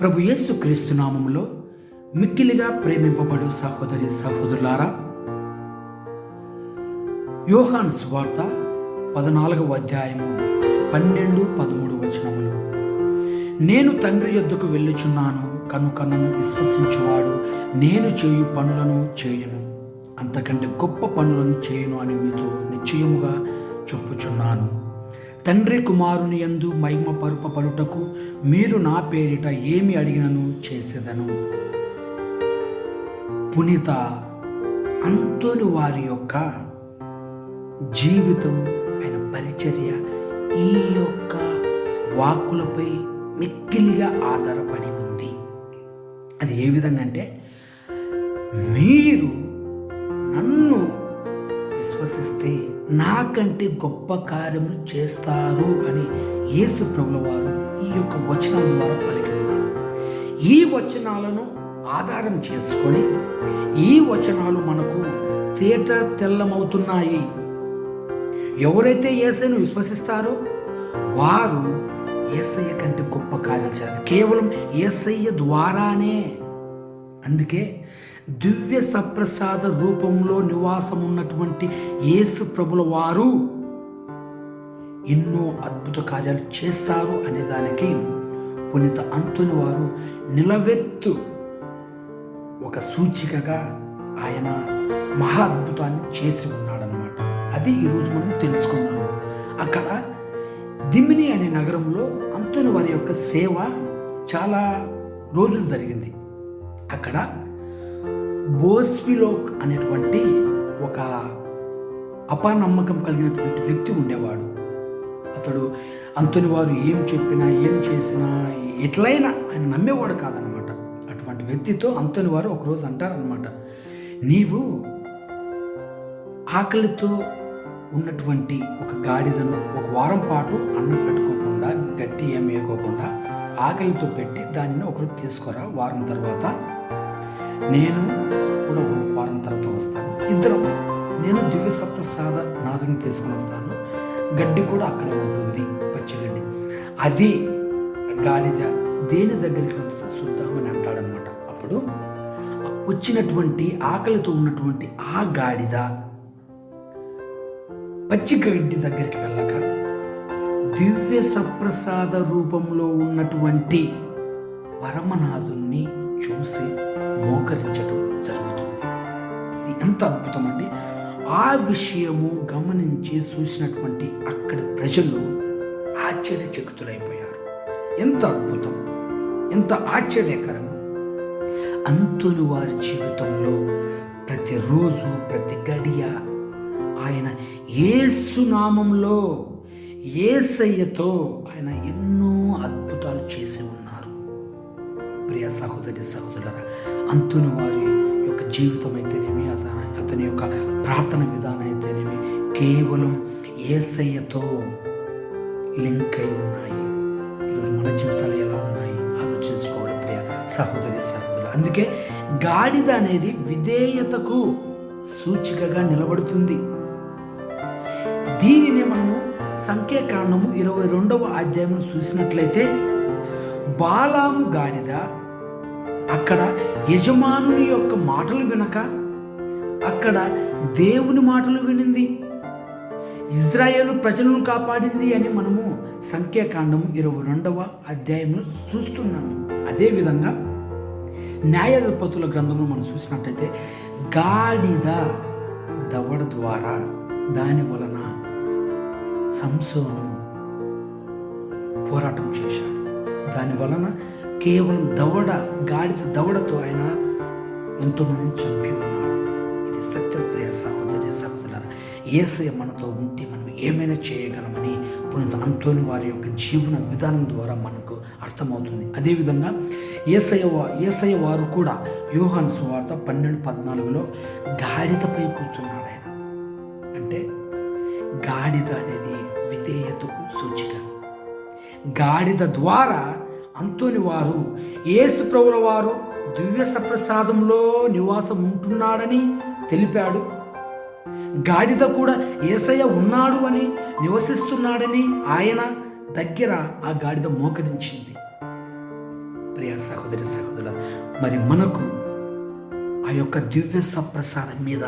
ప్రభు యేసు క్రీస్తు నామములో మిక్కిలిగా ప్రేమింపబడు సహోదరి సహోదరులారా, యోహాను సువార్త 14వ అధ్యాయము 12-13 వచనములు. నేను తండ్రి యొద్దకు వెళ్ళుచున్నాను కనుక నన్ను విశ్వసించువాడు నేను చేయు పనులను చేయును, అంతకంటే గొప్ప పనులను చేయును అని మీతో నిశ్చయముగా చెప్పుచున్నాను. తండ్రి కుమారుని యందు మహిమ పరుపబడుటకు మీరు నా పేరిట ఏమి అడిగినను చేసేదను. పునీత అంతోని వారి యొక్క జీవితం, ఆయన పరిచర్య ఈ యొక్క వాక్కులపై మిక్కిలిగా ఆధారపడి ఉంది. అది ఏ విధంగా అంటే, మీరు నన్ను విశ్వసిస్తే నాకంటే గొప్ప కార్యములు చేస్తారు అని యేసు ప్రభుల వారు ఈ యొక్క వచనం ద్వారా పలికి ఉన్నారు. ఈ వచనాలను ఆధారం చేసుకొని ఈ వచనాలు మనకు తేట తెల్లమవుతున్నాయి. ఎవరైతే యేసయ్యను విశ్వసిస్తారో వారు యేసయ్య కంటే గొప్ప కార్యాలు చేస్తారు, కేవలం యేసయ్య ద్వారానే. అందుకే దివ్య సప్రసాద రూపంలో నివాసం ఉన్నటువంటి యేసు ప్రభుల వారు ఎన్నో అద్భుత కార్యాలు చేస్తారు అనే దానికి పునీత అంతోని వారు నిలవెత్తు ఒక సూచికగా ఆయన మహా అద్భుతాన్ని చేసి ఉన్నాడనమాట. అది ఈరోజు మనం తెలుసుకున్నాము. అక్కడ దిమిని అనే నగరంలో అంతోని వారి యొక్క సేవ చాలా రోజులు జరిగింది. అక్కడ బోస్పిలోక్ అనేటువంటి ఒక అపనమ్మకం కలిగినటువంటి వ్యక్తి ఉండేవాడు. అతడు అంతోని వారు ఏం చెప్పినా ఏం చేసినా ఎట్లయినా ఆయన నమ్మేవాడు కాదనమాట. అటువంటి వ్యక్తితో అంతోని వారు ఒకరోజు అంటారనమాట, నీవు ఆకలితో ఉన్నటువంటి ఒక గాడిదను ఒక వారం పాటు అన్నం పెట్టుకోకుండా గట్టి ఏం వేయకోకుండా ఆకలితో పెట్టి దానిని ఒకరోజు తీసుకురా, వారం తర్వాత నేను కూడా వారం తర్వాత వస్తాను, ఇద్దరం నేను దివ్య సప్రసాద నాదుని తీసుకొని వస్తాను, గడ్డి కూడా అక్కడే ఉంటుంది, పచ్చి గడ్డి. అది గాడిద దేని దగ్గరికి వెళ్తా చూద్దామని అంటాడనమాట. అప్పుడు వచ్చినటువంటి ఆకలితో ఉన్నటువంటి ఆ గాడిద పచ్చి గడ్డి దగ్గరికి వెళ్ళక దివ్య సప్రసాద రూపంలో ఉన్నటువంటి పరమనాథుణ్ణి చూసి మోకరించడం జరుగుతుంది. ఇది ఎంత అద్భుతం అండి! ఆ విషయము గమనించి చూసినటువంటి అక్కడి ప్రజలు ఆశ్చర్యచకితులైపోయారు. ఎంత అద్భుతం, ఎంత ఆశ్చర్యకరం! అంతోని వారి జీవితంలో ప్రతిరోజు ప్రతి గడియ ఆయన యేసు నామంలో యేసయ్యతో ఆయన ఎన్నో అద్భుతాలు చేసి ఉన్నారు. ప్రియ సహోదరి సహోదరులారా, అంతోని వారి యొక్క జీవితం అయితేనేమి, అతని యొక్క ప్రార్థన విధానం అయితేనేమి కేవలం యేసయ్యతో లింక్ అయి ఉన్నాయి. ఈరోజు మన జీవితాలు ఎలా ఉన్నాయి ఆలోచించుకోవాలి ప్రియ సహోదరి సహోదరులు. అందుకే గాడిద అనేది విధేయతకు సూచికగా నిలబడుతుంది. దీనిని మనము సంఖ్యాకాండము 22వ అధ్యాయంలో చూసినట్లయితే బాలాము గాడిద అక్కడ యజమానుని యొక్క మాటలు వినక అక్కడ దేవుని మాటలు వినింది, ఇజ్రాయేలు ప్రజలను కాపాడింది అని మనము సంఖ్యాకాండము 22వ అధ్యాయంలో చూస్తున్నాము. అదేవిధంగా న్యాయాధిపతుల గ్రంథంలో మనం చూసినట్లయితే గాడిద దవడ ద్వారా దాని వలన సంసోను పోరాటం చేశాడు. దాని వలన కేవలం గాడిద దవడతో ఆయన ఎంతోమందిని చంపి ఉన్నాడు. ఇది సత్యం ప్రియ సహోదరి సహోదరులారా. యేసయ్య మనతో ఉంటే మనం ఏమైనా చేయగలమని పునీత అంతోని వారి యొక్క జీవన విధానం ద్వారా మనకు అర్థమవుతుంది. అదేవిధంగా యేసయ్య వారు కూడా యోహాను సువార్త 12:14లో గాడిదపై కూర్చున్నాడు. ఆయన అంటే గాడిద అనేది విధేయతకు సూచిక. గాడిద ద్వారా అంతోని వారు యేసు ప్రభుల వారు దివ్య సప్రసాదంలో నివాసం ఉంటున్నాడని తెలిపాడు. గాడిద కూడా యేసయ్య ఉన్నాడు అని నివసిస్తున్నాడని ఆయన దగ్గర ఆ గాడిద మోకరించింది. ప్రియ సహోదరి సహోదరుల, మరి మనకు ఆ యొక్క దివ్య సప్రసాదం మీద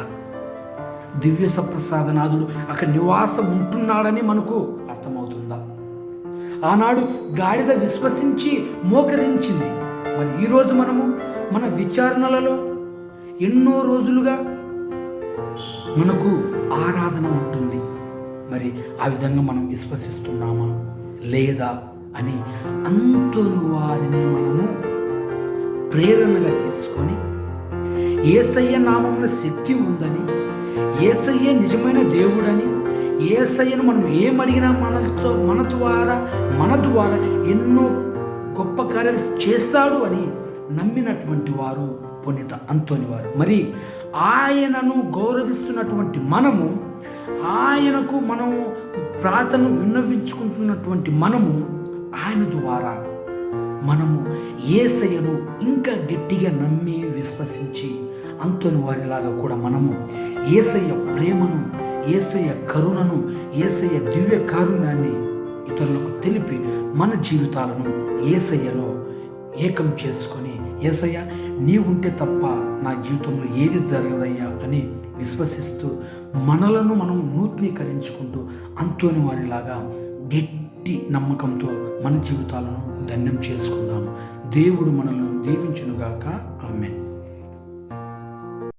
దివ్య సప్రసాదనాథుడు అక్కడ నివాసం ఉంటున్నాడని మనకు అర్థమవుతుందా? ఆనాడు గాడిద విశ్వసించి మోకరించింది. మరి ఈరోజు మనము మన విచారణలలో ఎన్నో రోజులుగా మనకు ఆరాధన ఉంటుంది. మరి ఆ విధంగా మనం విశ్వసిస్తున్నామా లేదా అని అంతటి వారిని మనము ప్రేరణగా తీసుకొని యేసయ్య నామమున శక్తి ఉందని, యేసయ్య నిజమైన దేవుడని, యేసయ్యను మనం ఏమడిగినా మన ద్వారా ఎన్నో గొప్ప కార్యాలు చేస్తాడు అని నమ్మినటువంటి వారు పునీత అంతోని వారు. మరి ఆయనను గౌరవిస్తున్నటువంటి మనము, ఆయనకు మనము ప్రార్థన విన్నవించుకుంటున్నటువంటి మనము, ఆయన ద్వారా మనము యేసయ్యను ఇంకా గట్టిగా నమ్మి విశ్వసించి అంతోని వారిలాగా కూడా మనము యేసయ్య ప్రేమను, యేసయ్య కరుణను, యేసయ్య దివ్య కారుణ్యాన్ని ఇతరులకు తెలిపి మన జీవితాలను యేసయ్యలో ఏకం చేసుకొని, యేసయ్య నీవుంటే తప్ప నా జీవితంలో ఏది జరగదయ్యా అని విశ్వసిస్తూ మనలను మనం నూతనీకరించుకుంటూ అంతోని వారిలాగా గట్టి నమ్మకంతో మన జీవితాలను ధన్యం చేసుకుందాము. దేవుడు మనల్ని దీవించునుగాక. ఆమేన్.